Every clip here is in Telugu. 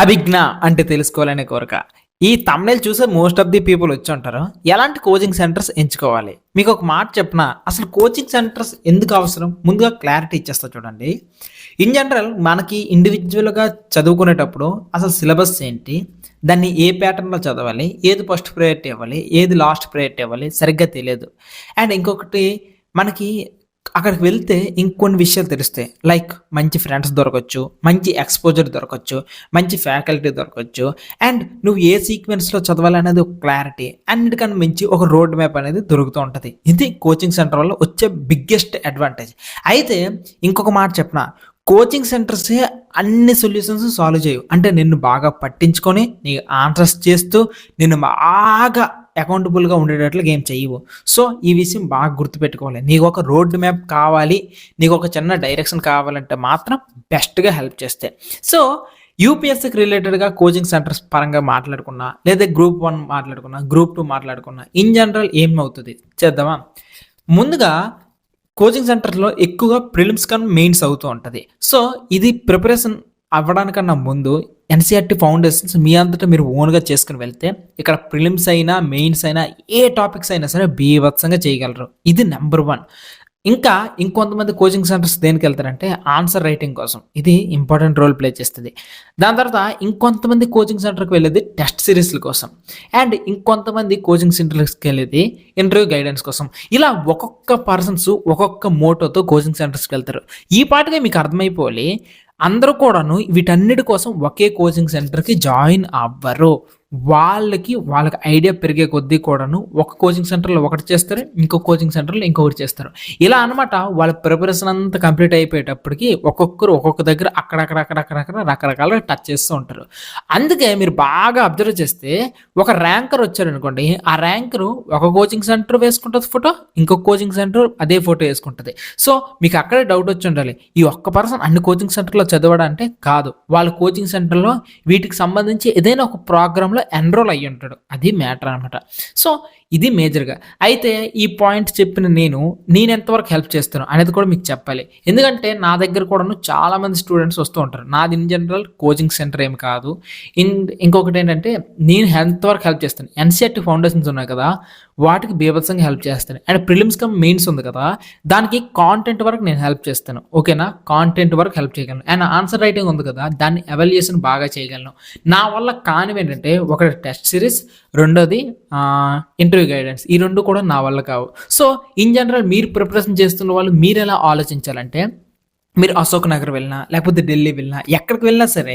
అభిజ్ఞ అంటే తెలుసుకోవాలనే కోరిక. ఈ థంబ్‌నెయిల్ చూసే మోస్ట్ ఆఫ్ ది పీపుల్ వచ్చుంటారు. ఎలాంటి కోచింగ్ సెంటర్స్ ఎంచుకోవాలి? మీకొక మాట చెప్పనా? అసలు కోచింగ్ సెంటర్స్ ఎందుకు అవసరం? ముందుగా క్లారిటీ ఇచ్చేస్తా చూడండి. ఇన్ జనరల్ మనకి ఇండివిడ్యువల్‌గా చదువుకునేటప్పుడు అసలు సిలబస్ ఏంటి? దాన్ని ఏ ప్యాటర్న్‌లో చదవాలి? ఏది ఫస్ట్ ప్రయారిటీ ఇవ్వాలి? ఏది లాస్ట్ ప్రయారిటీ ఇవ్వాలి? సరిగ్గా తెలియదు. అండ్ ఇంకొకటి మనకి అక్కడికి వెళ్తే ఇంకొన్ని విషయాలు తెలుస్తాయి. లైక్ మంచి ఫ్రెండ్స్ దొరకొచ్చు, మంచి ఎక్స్‌పోజర్ దొరకొచ్చు, మంచి ఫ్యాకల్టీ దొరకొచ్చు. అండ్ నువ్వు ఏ సీక్వెన్స్‌లో చదవాలనేది ఒక క్లారిటీ. అన్నిటికన్నా మించి ఒక రోడ్ మ్యాప్ అనేది దొరుకుతూ ఉంటది. ఇది కోచింగ్ సెంటర్ వల్ల వచ్చే బిగ్గెస్ట్ అడ్వాంటేజ్. అయితే ఇంకొక మాట చెప్పనా? కోచింగ్ సెంటర్సే అన్ని సొల్యూషన్స్ సాల్వ్ చేయవు. అంటే నిన్ను బాగా పట్టించుకొని, నీ ఆన్సర్స్ చేస్తూ, నిన్ను బాగా అకౌంటబుల్‌గా ఉండేటట్లుగా ఏం చెయ్యవు. సో, ఈ విషయం బాగా గుర్తుపెట్టుకోవాలి. నీకొక రోడ్ మ్యాప్ కావాలి, నీకొక చిన్న డైరెక్షన్ కావాలంటే మాత్రం బెస్ట్‌గా హెల్ప్ చేస్తాయి. సో, యూపీఎస్‌సికి రిలేటెడ్‌గా కోచింగ్ సెంటర్స్ పరంగా మాట్లాడుకున్నా, లేదా గ్రూప్ 1 మాట్లాడుకున్నా, గ్రూప్ 2 మాట్లాడుకున్నా, ఇన్ జనరల్ ఏమవుతది చేద్దామా? ముందుగా కోచింగ్ సెంటర్‌లో ఎక్కువగా ప్రిలిమ్స్ కన్నా మెయిన్స్ అవుతూ ఉంటది. సో, ఇది ప్రిపరేషన్ అవ్వడానికన్నా ముందు ఎన్‌సీఈఆర్‌టీ ఫౌండేషన్స్ మీ అంతటా మీరు ఓన్‌గా చేసుకొని వెళ్తే ఇక్కడ ప్రిలిమ్స్ అయినా, మెయిన్స్ అయినా ఏ టాపిక్స్ అయినా సరే బీభత్సంగా చేయగలరు. ఇది నంబర్ 1. ఇంకా ఇంకొంతమంది కోచింగ్ సెంటర్స్ దేనికెళ్తారంటే ఆన్సర్ రైటింగ్ కోసం. ఇది ఇంపార్టెంట్ రోల్ ప్లే చేస్తది. దాని తర్వాత ఇంకొంతమంది కోచింగ్ సెంటర్‌కి వెళ్ళేది టెస్ట్ సీరీస్‌ల కోసం. అండ్ ఇంకొంతమంది కోచింగ్ సెంటర్స్‌కెళ్ళేది ఇంటర్వ్యూ గైడెన్స్ కోసం. ఇలా ఒక్కొక్క పర్సన్స్ ఒక్కొక్క మోటోతో కోచింగ్ సెంటర్స్‌కెళ్తారు. ఈ పాటికే మీకు అర్థమైపోవాలి. అందరూ కూడాను వీటన్నిటి కోసం ఒకే కోచింగ్ సెంటర్‌కి జాయిన్ అవ్వరు. వాళ్ళకి ఐడియా పెరిగే కొద్దీ కూడాను ఒక కోచింగ్ సెంటర్‌లో ఒకటి చేస్తారు. ఇంకో కోచింగ్ సెంటర్‌లో ఇంకొకటి చేస్తారు. ఇలా అనమాట వాళ్ళ ప్రిపరేషన్ అంతా కంప్లీట్ అయిపోయేటప్పటికి ఒక్కొక్కరు ఒక్కొక్క దగ్గర అక్కడక్కడ రకరకాలుగా టచ్ చేస్తూ ఉంటారు. అందుకే మీరు బాగా అబ్జర్వ్ చేస్తే ఒక ర్యాంకర్ వచ్చారనుకోండి. ఆ ర్యాంకరు ఒక కోచింగ్ సెంటర్ వేసుకుంటది ఫోటో. ఇంకొక కోచింగ్ సెంటర్ అదే ఫోటో వేసుకుంటది. సో, మీకు అక్కడే డౌట్ వచ్చి ఉండాలి. ఈ ఒక్క పర్సన్ అన్ని కోచింగ్ సెంటర్‌లో చదవడా అంటే కాదు. వాళ్ళ కోచింగ్ సెంటర్‌లో వీటికి సంబంధించి ఏదైనా ఒక ప్రోగ్రామ్‌లో ఎన్రోల్ అయ్యి ఉంటాడు. అది మ్యాటర్ అనమాట. సో, ఇది మేజర్‌గా. అయితే ఈ పాయింట్ చెప్పిన నేను ఎంతవరకు హెల్ప్ చేస్తాను అనేది కూడా మీకు చెప్పాలి. ఎందుకంటే నా దగ్గర కూడాను చాలామంది స్టూడెంట్స్ వస్తూ ఉంటారు. నాది ఇన్ జనరల్ కోచింగ్ సెంటర్ ఏమి కాదు. ఇంకొకటి ఏంటంటే నేను ఎంతవరకు హెల్ప్ చేస్తాను. ఎన్‌సీఈఆర్‌టీ ఫౌండేషన్స్ ఉన్నాయి కదా! వాటికి బీభత్సంగా హెల్ప్ చేస్తాను. అండ్ ప్రిలిమ్స్ కమ్ మెయిన్స్ ఉంది కదా! దానికి కాంటెంట్ వరకు నేను హెల్ప్ చేస్తాను. ఓకేనా? కాంటెంట్ వరకు హెల్ప్ చేయగలను. అండ్ ఆన్సర్ రైటింగ్ ఉంది కదా! దాన్ని ఎవాల్యుయేషన్ బాగా చేయగలను. నా వల్ల కానివేంటంటే ఒకటి టెస్ట్ సిరీస్, రెండోది ఇంటర్వ్యూ గైడెన్స్. ఈ 2 కూడా నా వల్ల కావు. సో, ఇన్ జనరల్ మీరు ప్రిపరేషన్ చేస్తున్న వాళ్ళు మీరెలా ఆలోచించాలంటే మీరు అశోక్ నగర్ వెళ్ళినా, లేకపోతే ఢిల్లీ వెళ్ళినా, ఎక్కడికి వెళ్ళినా సరే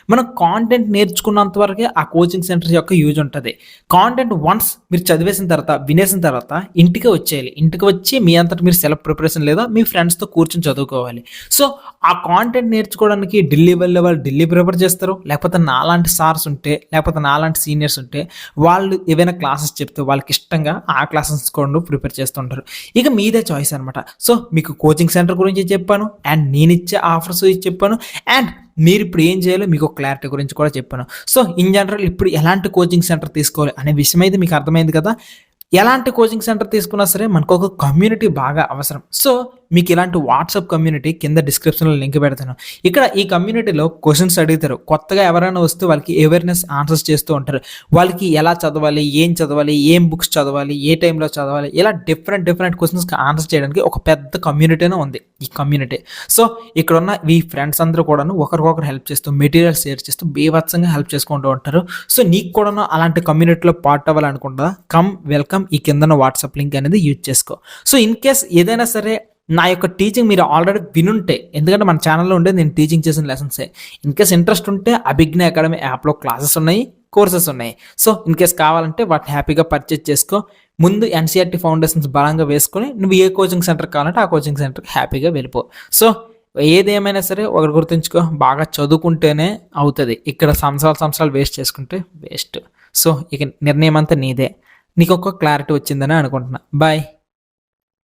మనం కాంటెంట్ నేర్చుకున్నంత వరకే ఆ కోచింగ్ సెంటర్ యొక్క యూజ్ ఉంటది. కాంటెంట్ వన్స్ మీరు చదివేసిన తర్వాత, వినేసిన తర్వాత ఇంటికి వచ్చేయాలి. ఇంటికి వచ్చి మీ అంతట మీరు సెల్ఫ్ ప్రిపరేషన్ లేదా మీ ఫ్రెండ్స్‌తో కూర్చొని చదువుకోవాలి. సో, ఆ కాంటెంట్ నేర్చుకోవడానికి ఢిల్లీ వెళ్ళే వాళ్ళు ఢిల్లీ ప్రిఫర్ చేస్తారు. లేకపోతే నాలాంటి సార్స్ ఉంటే, లేకపోతే నాలాంటి సీనియర్స్ ఉంటే వాళ్ళు ఏవైనా క్లాసెస్ చెప్తే వాళ్ళకి ఇష్టంగా ఆ క్లాసెస్ కూడా ప్రిపేర్ చేస్తుంటారు. ఇక మీదే చాయిస్ అనమాట. సో, మీకు కోచింగ్ సెంటర్ గురించి చెప్పాను. అండ్ నేనిచ్చే ఆఫర్స్ చెప్పాను. అండ్ మీరిప్పుడు ఏం చేయాలో మీకు క్లారిటీ గురించి కూడా చెప్పాను. సో, ఇన్ జనరల్ ఇప్పుడు ఎలాంటి కోచింగ్ సెంటర్ తీసుకోవాలి అనే విషయం అయితే మీకు అర్థమైంది కదా! ఎలాంటి కోచింగ్ సెంటర్ తీసుకున్నా సరే మనకు ఒక కమ్యూనిటీ బాగా అవసరం. సో, మీకు ఇలాంటి వాట్సాప్ కమ్యూనిటీ కింద డిస్క్రిప్షన్‌లో లింక్ పెడతాను. ఇక్కడ ఈ కమ్యూనిటీలో క్వెషన్స్ అడుగుతారు. కొత్తగా ఎవరైనా వస్తే వాళ్ళకి అవేర్‌నెస్ ఆన్సర్స్ చేస్తూ ఉంటారు. వాళ్ళకి ఎలా చదవాలి, ఏం బుక్స్ చదవాలి, ఏ టైంలో చదవాలి, ఇలా డిఫరెంట్ క్వెషన్స్‌కి ఆన్సర్ చేయడానికి ఒక పెద్ద కమ్యూనిటీనే ఉంది ఈ కమ్యూనిటీ. సో, ఇక్కడున్న ఈ ఫ్రెండ్స్ అందరూ కూడాను ఒకరికొకరు హెల్ప్ చేస్తూ, మెటీరియల్స్ షేర్ చేస్తూ బీభత్సంగా హెల్ప్ చేసుకుంటూ ఉంటారు. సో, నీకు కూడాను అలాంటి కమ్యూనిటీలో పార్ట్ అవ్వాలనుకుంటా వెల్కమ్ ఈ కిందన వాట్సాప్ లింక్ అనేది యూజ్ చేసుకో. సో, ఇన్ కేస్ ఏదైనా సరే నా యొక్క టీచింగ్ మీరు ఆల్రెడీ వినుంటే, ఎందుకంటే మన ఛానల్‌లో ఉండే నేను టీచింగ్ చేసిన లెసన్సే. ఇన్ కేస్ ఇంట్రెస్ట్ ఉంటే అభిజ్ఞ అకాడమీ యాప్‌లో క్లాసెస్ ఉన్నాయి, కోర్సెస్ ఉన్నాయి. సో, ఇన్ కేస్ కావాలంటే వాటిని హ్యాపీగా పర్చేజ్ చేసుకో. ముందు ఎన్‌సీఈఆర్‌టీ ఫౌండేషన్స్ బలంగా వేసుకొని నువ్వు ఏ కోచింగ్ సెంటర్ కావాలంటే ఆ కోచింగ్ సెంటర్‌కి హ్యాపీగా వెళ్ళిపో. సో, ఏదేమైనా సరే ఒకటి గుర్తుంచుకో, బాగా చదువుకుంటేనే అవుతది. ఇక్కడ సంవత్సరాలు వేస్ట్ చేసుకుంటే వేస్ట్. సో, ఇక నిర్ణయం అంతా నీదే. నీకొక క్లారిటీ వచ్చిందని అనుకుంటున్నా. బాయ్.